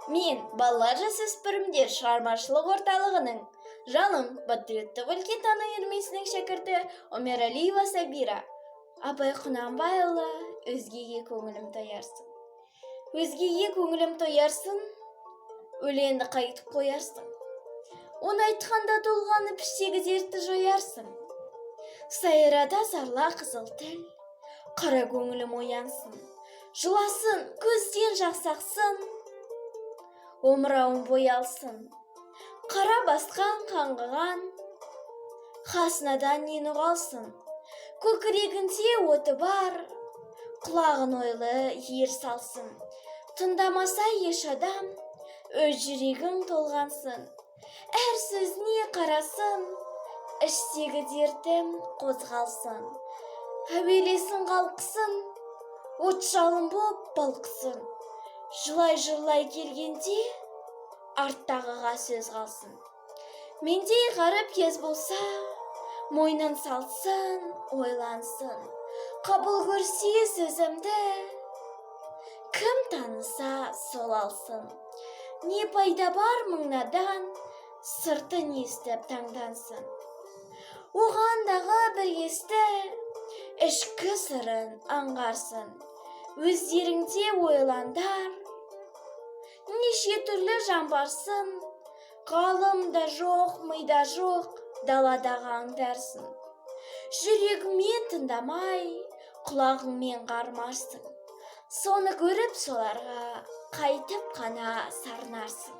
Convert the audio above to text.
Мен балалар жасөспірімдер шығармашылық орталығының жалын патриоттық өлкетану үйірмесінің шәкірті Омералиева Сабира. Абай Құнанбайұлы, өзгеге көңілім тоярсын. Өзгеге көңілім тоярсын, өлеңді қайтып қоярсың. Оны айтқанда толғаны піштегі дертті жоярсың. Сайрада зарла қызыл тіл, қара көңілім оянсын. Жыласын, көзден жақсақсын, омырауын боялсын. Қара басқан қаңғыған, қасынадан нені қалсын. Көкірегінде оты бар, құлағын ойлы ер салсын. Тыңдамаса еш адам, өз жүрегің толғансын. Әр сөзіне қарасын, іштегі дертім қозғалсын. Әуелесін қалқысын, от жалын боп балқысын. Жылай-жылай келгенде, арттағыға сөз қалсын. Мендей ғарып кез болса, мойнын салсын, ойлансын. Қабыл көрсе сөзімді, кім таныса сол алсын. Не пайда бар мыңнадан, сыртын естіп таңдансын. Оғандағы бір есті, ішкі сырын аңғарсын. Өздеріңде ойландар, неше түрлі жан барсын. Ғалымда жоқ, мида жоқ, даладағы аңдарсын. Жүрегіңмен тыңдамай, құлағыңмен қармарсың. Соны көріп соларға қайтып қана сарнарсың.